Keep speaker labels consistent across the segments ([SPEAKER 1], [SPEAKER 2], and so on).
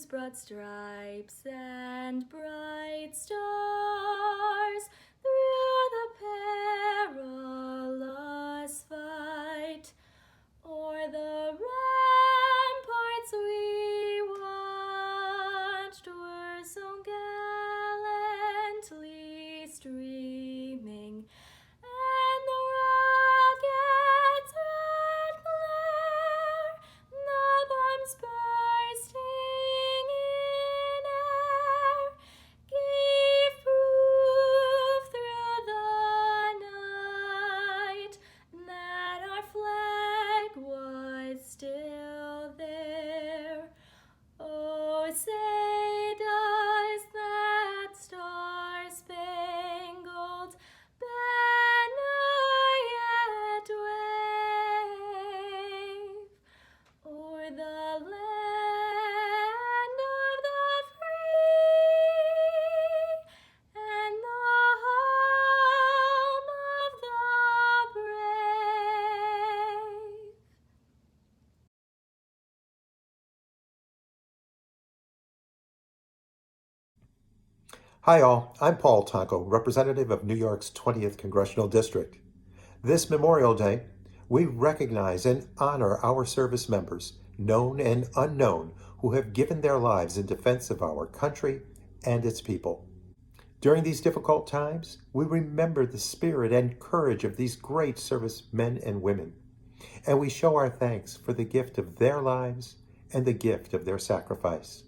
[SPEAKER 1] broad stripes and bright stars through the perilous fight. O'er the ramparts we watched were so gallantly streaming, and the rockets' red glare, the bombs bursting in air, gave proof through the night that our flag was still there. Oh, say does that star-spangled banner yet wave o'er the land of the free and the home of the brave?
[SPEAKER 2] Hi all, I'm Paul Tonko, representative of New York's 20th Congressional District. This Memorial Day, we recognize and honor our service members, known and unknown, who have given their lives in defense of our country and its people. During these difficult times, we remember the spirit and courage of these great servicemen and women, and we show our thanks for the gift of their lives and the gift of their sacrifice.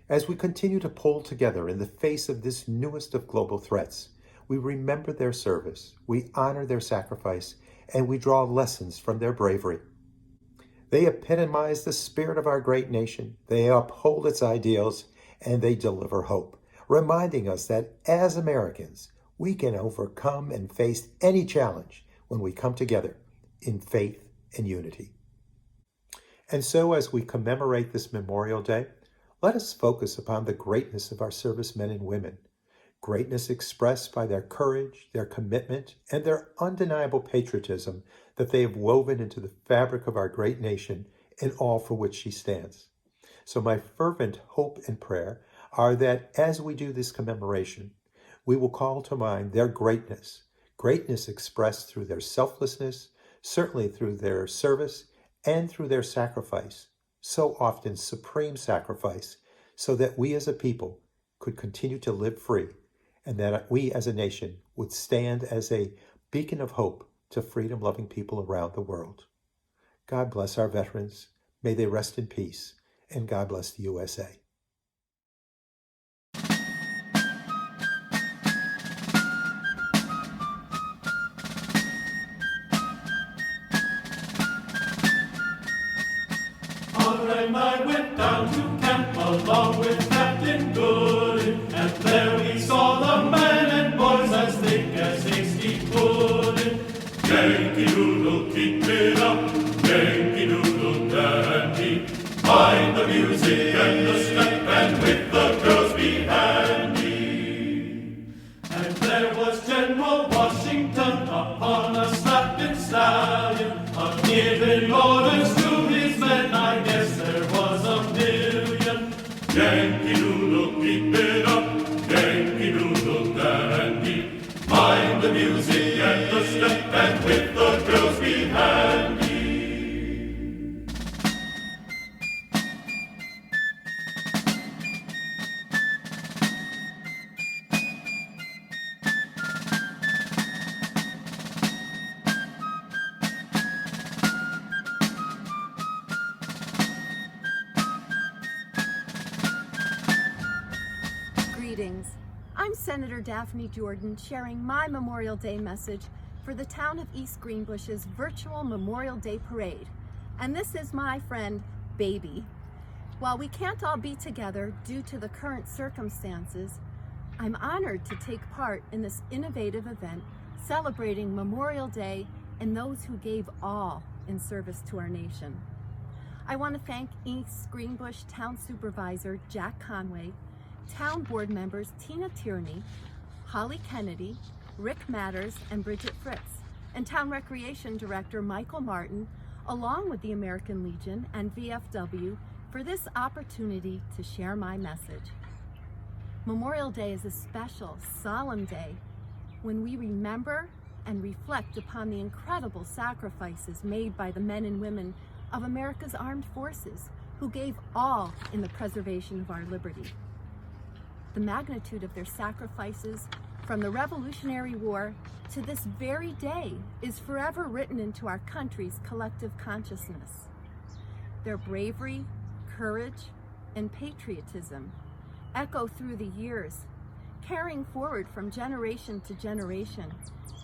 [SPEAKER 2] As we continue to pull together in the face of this newest of global threats, we remember their service, we honor their sacrifice, and we draw lessons from their bravery. They epitomize the spirit of our great nation, they uphold its ideals, and they deliver hope, reminding us that as Americans, we can overcome and face any challenge when we come together in faith and unity. And so as we commemorate this Memorial Day, let us focus upon the greatness of our servicemen and women, greatness expressed by their courage, their commitment, and their undeniable patriotism that they have woven into the fabric of our great nation and all for which she stands. So my fervent hope and prayer are that as we do this commemoration, we will call to mind their greatness expressed through their selflessness, certainly through their service, and through their sacrifice, so often supreme sacrifice, so that we as a people could continue to live free, and that we as a nation would stand as a beacon of hope to freedom-loving people around the world. God bless our veterans. May they rest in peace, and God bless the USA.
[SPEAKER 3] And I went down to camp along with Captain Gooding, and there we saw the men and boys as thick as hasty pudding. Yankee Doodle, keep it up, Yankee Doodle dandy. Mind the music and the step, and with the girls be handy. And there was General Washington upon a slapping stallion, giving orders to his men. I guess there was a million. Yankee Doodle, keep it up, Yankee Doodle dandy. Mind the music and the step, and with the girls be handy.
[SPEAKER 4] Greetings. I'm Senator Daphne Jordan, sharing my Memorial Day message for the town of East Greenbush's virtual Memorial Day Parade. And this is my friend, Baby. While we can't all be together due to the current circumstances, I'm honored to take part in this innovative event celebrating Memorial Day and those who gave all in service to our nation. I want to thank East Greenbush Town Supervisor Jack Conway, Town Board members Tina Tierney, Holly Kennedy, Rick Matters, and Bridget Fritz, and Town Recreation Director Michael Martin, along with the American Legion and VFW, for this opportunity to share my message. Memorial Day is a special, solemn day when we remember and reflect upon the incredible sacrifices made by the men and women of America's armed forces who gave all in the preservation of our liberty. The magnitude of their sacrifices from the Revolutionary War to this very day is forever written into our country's collective consciousness. Their bravery, courage, and patriotism echo through the years, carrying forward from generation to generation,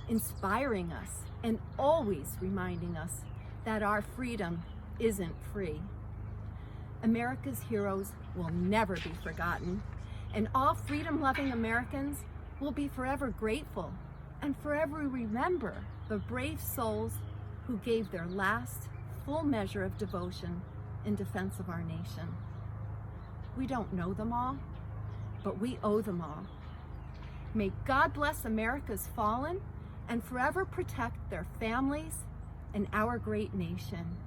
[SPEAKER 4] inspiring us and always reminding us that our freedom isn't free. America's heroes will never be forgotten, and all freedom-loving Americans will be forever grateful and forever remember the brave souls who gave their last full measure of devotion in defense of our nation. We don't know them all, but we owe them all. May God bless America's fallen and forever protect their families and our great nation.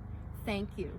[SPEAKER 4] Thank you.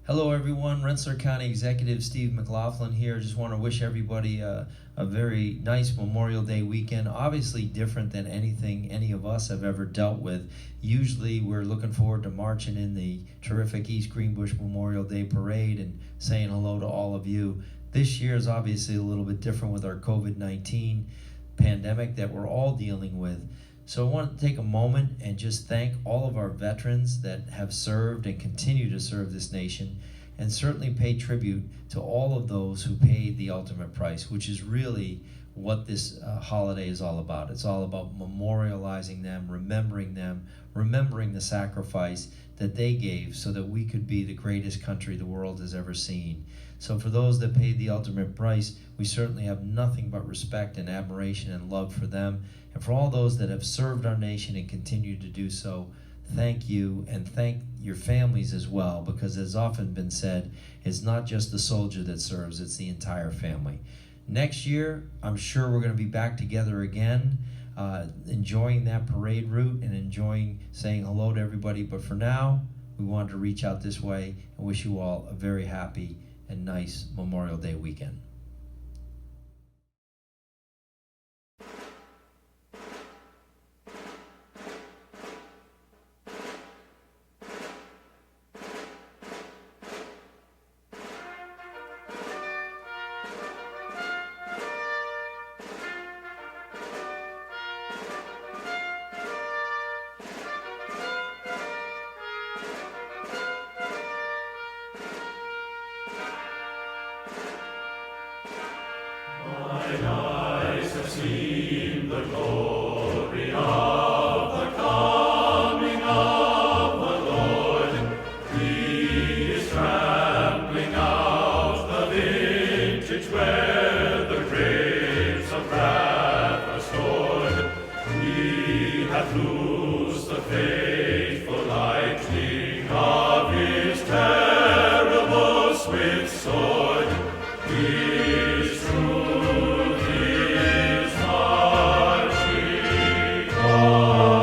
[SPEAKER 5] Hello everyone, Rensselaer County Executive Steve McLaughlin here. Just want to wish everybody a very nice Memorial Day weekend. Obviously different than anything any of us have ever dealt with. Usually we're looking forward to marching in the terrific East Greenbush Memorial Day Parade and saying hello to all of you. This year is obviously a little bit different with our COVID-19 pandemic that we're all dealing with. So I want to take a moment and just thank all of our veterans that have served and continue to serve this nation, and certainly pay tribute to all of those who paid the ultimate price, which is really what this holiday is all about. It's all about memorializing them, remembering the sacrifice that they gave so that we could be the greatest country the world has ever seen. So for those that paid the ultimate price, we certainly have nothing but respect and admiration and love for them. And for all those that have served our nation and continue to do so, thank you, and thank your families as well, because as often been said, it's not just the soldier that serves, it's the entire family. Next year, I'm sure we're going to be back together again, enjoying that parade route and enjoying saying hello to everybody. But for now, we wanted to reach out this way and wish you all a very happy and nice Memorial Day weekend.
[SPEAKER 3] Mine eyes have seen the glory of the coming of the Lord. He is trampling out the vintage where the grapes of wrath are stored. He hath loosed the fateful lightning of his terrible swift sword. His truth is marching on.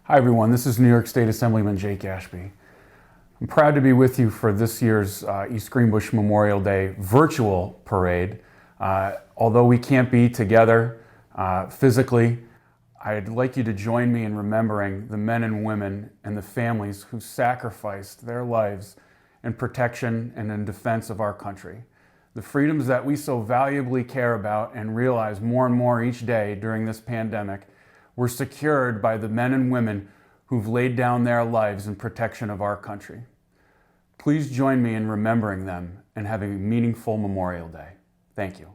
[SPEAKER 6] Hi everyone, this is New York State Assemblyman Jake Ashby. I'm proud to be with you for this year's East Greenbush Memorial Day virtual parade. Although we can't be together physically, I'd like you to join me in remembering the men and women and the families who sacrificed their lives in protection and in defense of our country. The freedoms that we so valuably care about and realize more and more each day during this pandemic were secured by the men and women who've laid down their lives in protection of our country. Please join me in remembering them and having a meaningful Memorial Day. Thank you.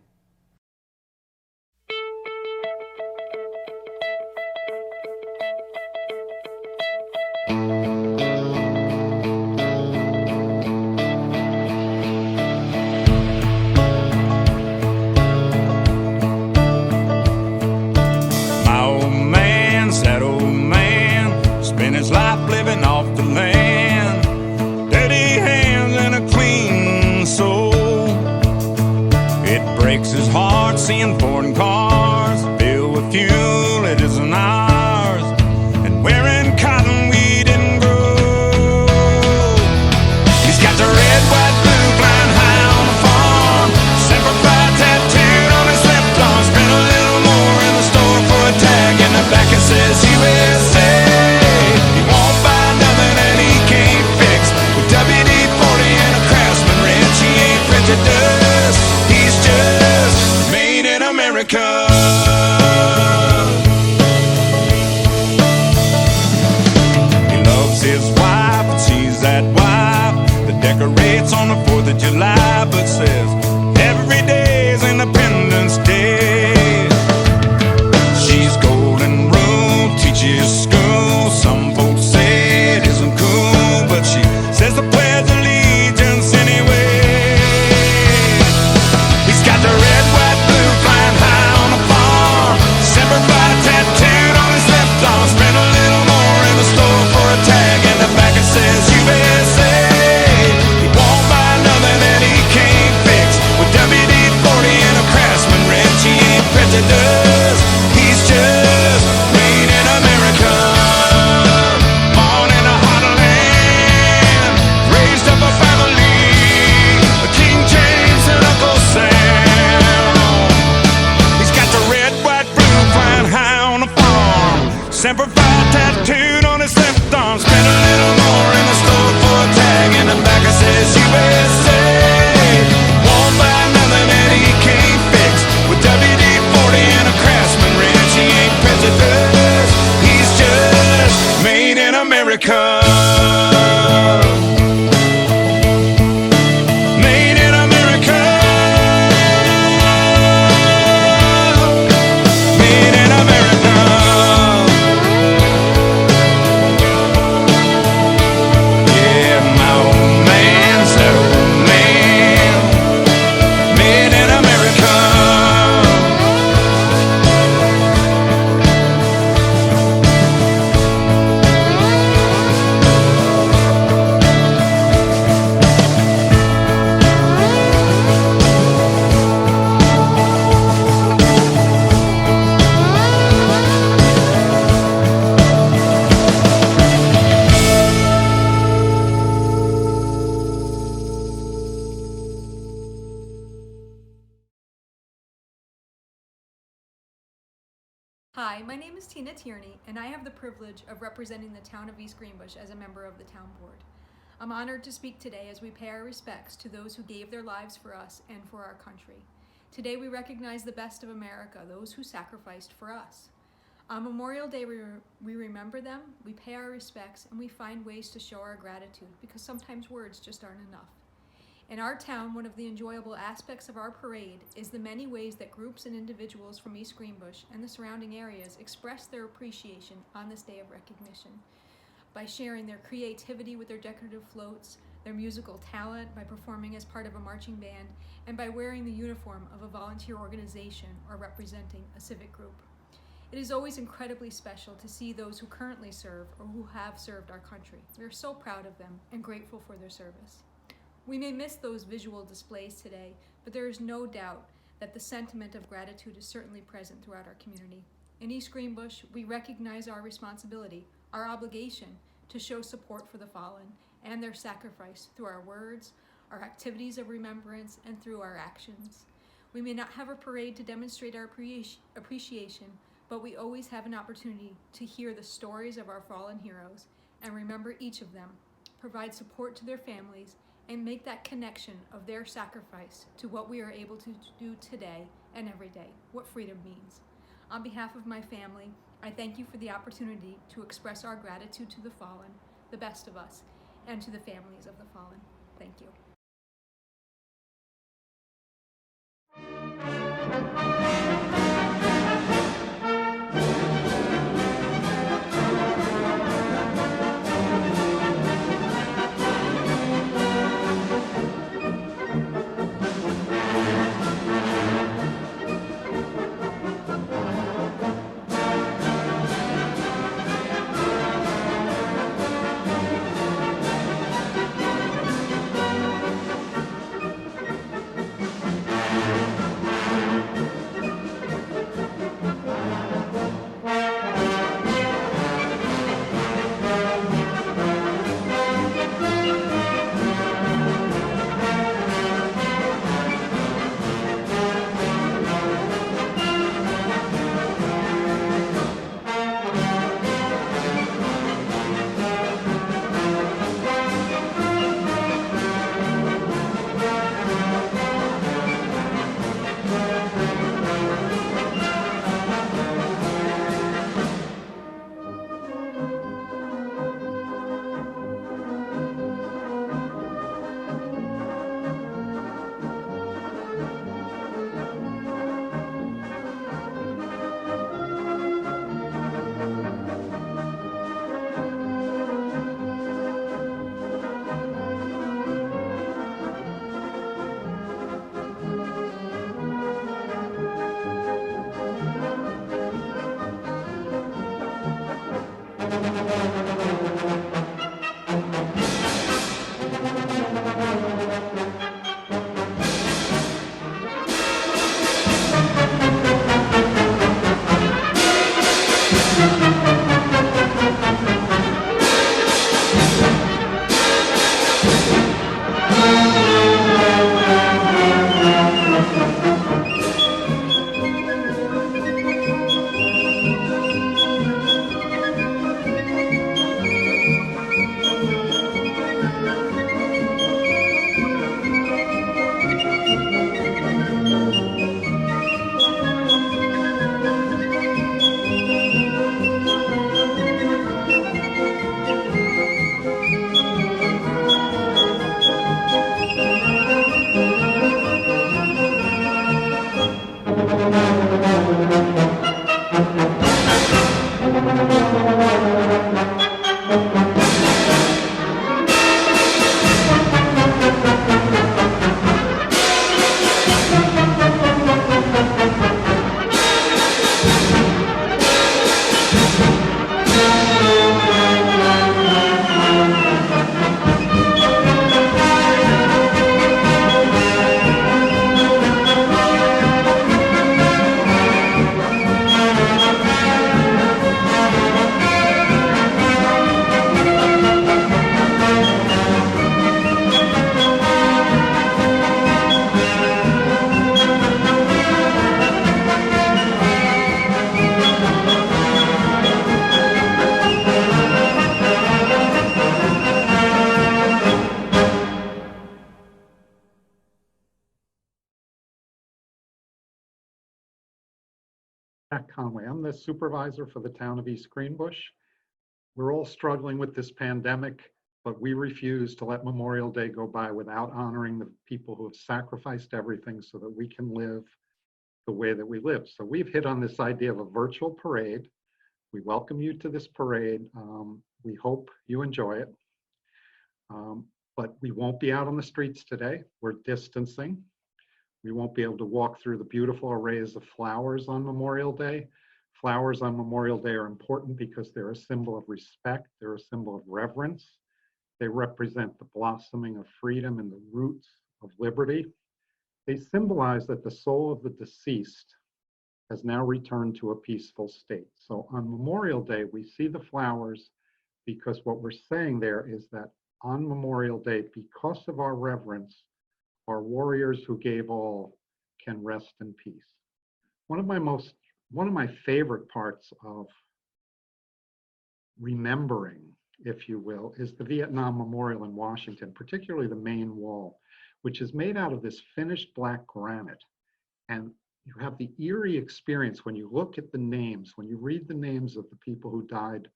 [SPEAKER 7] His life living off the land, dirty hands and a clean soul. It breaks his heart seeing foreign cars filled with fuel it isn't ours, and wearing cotton we didn't grow. He's got the red, white, blue flying high on the farm, Semper Fi tattooed on his left arm. Spent a little more in the store for a tag in the back it says USA. He's just made in America. He loves his wife, but she's that wife that decorates on the 4th of July, but says every day is Independence Day. She's golden rule, teaches school. Some folks say it isn't cool, but she says the Pledge of Allegiance anyway. The red, white, blue flying high on the farm, Semper Fi tattooed on his left arm. Spent a little more in the store for a tag in the back it says USA. He won't buy nothing that he can't fix with WD-40 and a Craftsman wrench. He ain't prejudiced, he's just made in America. Born in a heartland, raised up a family, King James and Uncle Sam. Semper Fi tattooed on his left arm. Spent a little more in the store for a tag in the back it says USA. Won't buy nothing that he can't fix with WD-40 and a Craftsman wrench. He ain't prejudiced, he's just made in America. Made in America. Made in America.
[SPEAKER 1] Hi, my name is Tina Tierney, and I have the privilege of representing the town of East Greenbush as a member of the town board. I'm honored to speak today as we pay our respects to those who gave their lives for us and for our country. Today we recognize the best of America, those who sacrificed for us. On Memorial Day, we remember them, we pay our respects, and we find ways to show our gratitude, because sometimes words just aren't enough. In our town, one of the enjoyable aspects of our parade is the many ways that groups and individuals from East Greenbush and the surrounding areas express their appreciation on this day of recognition by sharing their creativity with their decorative floats, their musical talent by performing as part of a marching band, and by wearing the uniform of a volunteer organization or representing a civic group. It is always incredibly special to see those who currently serve or who have served our country. We are so proud of them and grateful for their service. We may miss those visual displays today, but there is no doubt that the sentiment of gratitude is certainly present throughout our community. In East Greenbush, we recognize our responsibility, our obligation to show support for the fallen and their sacrifice through our words, our activities of remembrance, and through our actions. We may not have a parade to demonstrate our appreciation, but we always have an opportunity to hear the stories of our fallen heroes and remember each of them, provide support to their families, and make that connection of their sacrifice to what we are able to do today and every day, what freedom means. On behalf of my family, I thank you for the opportunity to express our gratitude to the fallen, the best of us, and to the families of the fallen. Thank you.
[SPEAKER 8] Jack Conway. I'm the supervisor for the town of East Greenbush. We're all struggling with this pandemic, but we refuse to let Memorial Day go by without honoring the people who have sacrificed everything so that we can live the way that we live. So we've hit on this idea of a virtual parade. We welcome you to this parade. We hope you enjoy it. But we won't be out on the streets today. We're distancing. We won't be able to walk through the beautiful arrays of flowers on Memorial Day. Flowers on Memorial Day are important because they're a symbol of respect. They're a symbol of reverence. They represent the blossoming of freedom and the roots of liberty. They symbolize that the soul of the deceased has now returned to a peaceful state. So on Memorial Day, we see the flowers because what we're saying there is that on Memorial Day, because of our reverence, our warriors who gave all can rest in peace. One of my favorite parts of remembering, if you will, is the Vietnam Memorial in Washington, particularly the main wall, which is made out of this finished black granite. And you have the eerie experience when you look at the names, when you read the names of the people who died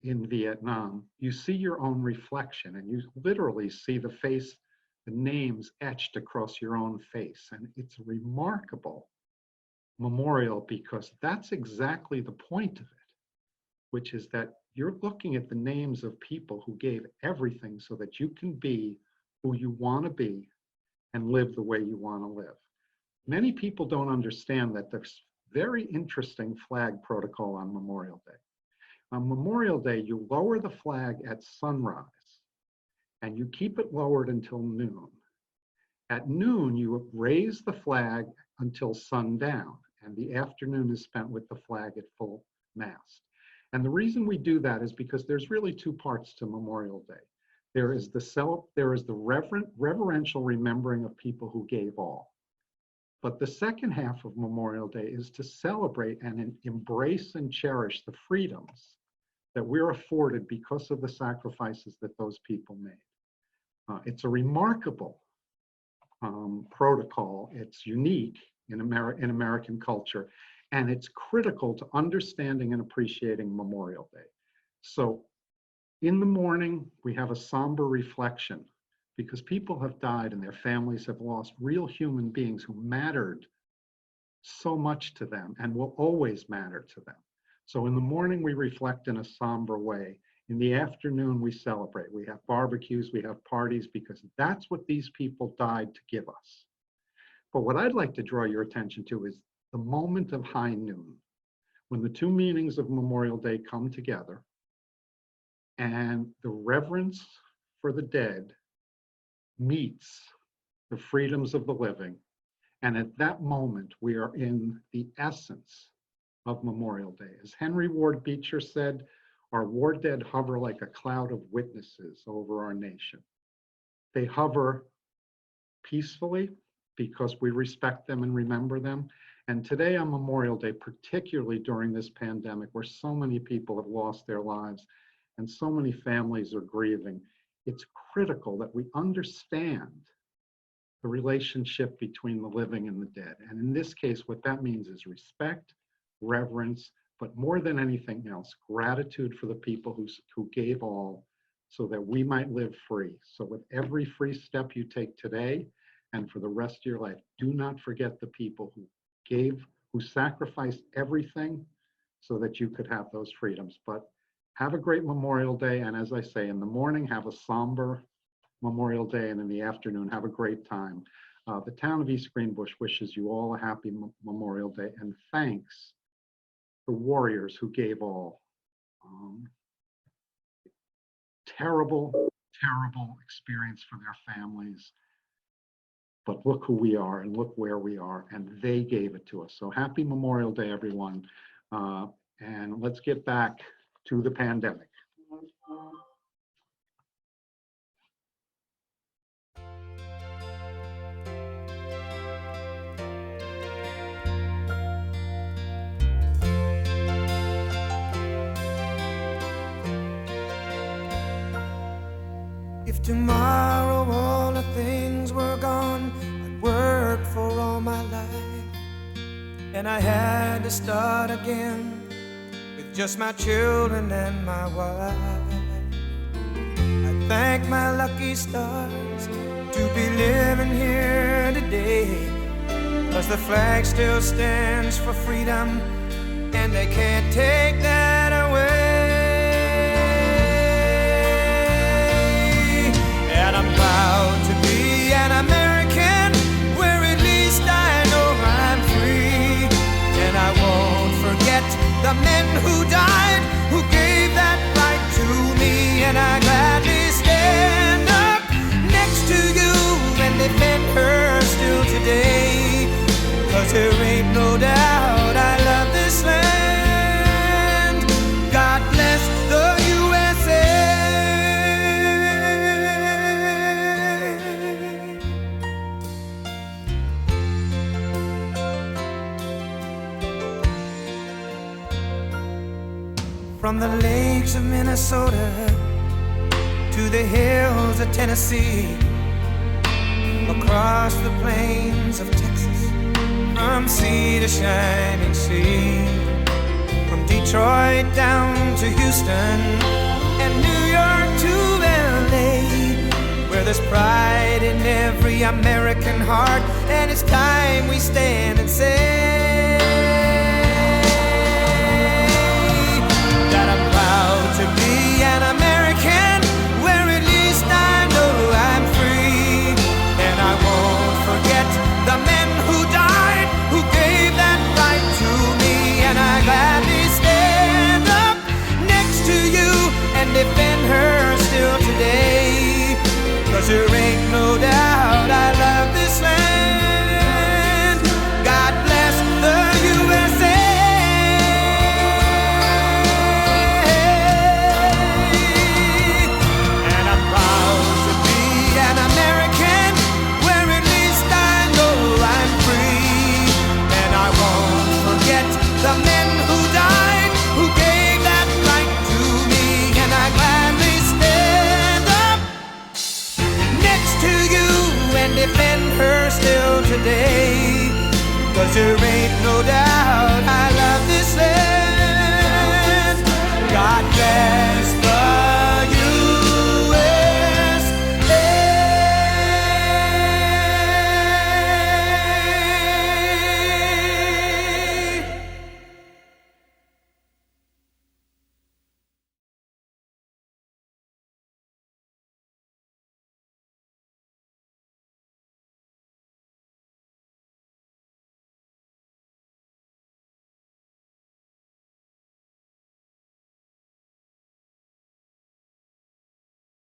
[SPEAKER 8] in Vietnam, you see your own reflection, and you literally see the face, the names etched across your own face. And it's a remarkable memorial because that's exactly the point of it, which is that you're looking at the names of people who gave everything so that you can be who you want to be and live the way you want to live. Many people don't understand that there's very interesting flag protocol on Memorial Day. On Memorial Day, you lower the flag at sunrise and you keep it lowered until noon. At noon, you raise the flag until sundown, and the afternoon is spent with the flag at full mast. And the reason we do that is because there's really two parts to Memorial Day. There is the reverential remembering of people who gave all. But the second half of Memorial Day is to celebrate and embrace and cherish the freedoms that we're afforded because of the sacrifices that those people made. It's a remarkable protocol. It's unique in American culture, and it's critical to understanding and appreciating Memorial Day. So in the morning, we have a somber reflection because people have died and their families have lost real human beings who mattered so much to them and will always matter to them. So in the morning, we reflect in a somber way. In the afternoon, we celebrate. We have barbecues, we have parties, because that's what these people died to give us. But what I'd like to draw your attention to is the moment of high noon, when the two meanings of Memorial Day come together and the reverence for the dead meets the freedoms of the living. And at that moment, we are in the essence of Memorial Day. As Henry Ward Beecher said, our war dead hover like a cloud of witnesses over our nation. They hover peacefully because we respect them and remember them. And today on Memorial Day, particularly during this pandemic, where so many people have lost their lives and so many families are grieving, it's critical that we understand the relationship between the living and the dead. And in this case, what that means is respect, reverence, but more than anything else, gratitude for the people who gave all so that we might live free. So with every free step you take today and for the rest of your life, do not forget the people who sacrificed everything so that you could have those freedoms. But have a great Memorial Day. And as I say, in the morning, have a somber Memorial Day, and in the afternoon, have a great time. The town of East Greenbush wishes you all a happy Memorial Day and thanks the warriors who gave all. Terrible, terrible experience for their families. But look who we are and look where we are, and they gave it to us. So happy Memorial Day, everyone. And let's get back to the pandemic.
[SPEAKER 9] If tomorrow all the things were gone I'd worked for all my life, and I had to start again with just my children and my wife, I thank my lucky stars to be living here today, 'cause the flag still stands for freedom and they can't take that away. And I'm proud to be an American, where at least I know I'm free. And I won't forget the men who died, who gave that right to me. And I gladly stand up next to you and defend her still today, 'cause there ain't no doubt I love this land. God bless the USA. From the lakes of Minnesota to the hills of Tennessee, across the plains of Texas, from sea to shining sea, from Detroit down to Houston and New York to LA, where there's pride in every American heart, and it's time we stand and say that I'm proud to be an American, where at least I know I'm free. And I won't forget the men who died, who gave that right to me. And I gladly stand up next to you and defend her still today, 'cause there ain't no doubt I love this land. God bless the USA. And I'm proud to be an American, where at least I know I'm free. And I won't forget the men who died, who gave that right to me. And I gladly stand up next to you and defend her still today, 'cause there ain't no doubt I love this land.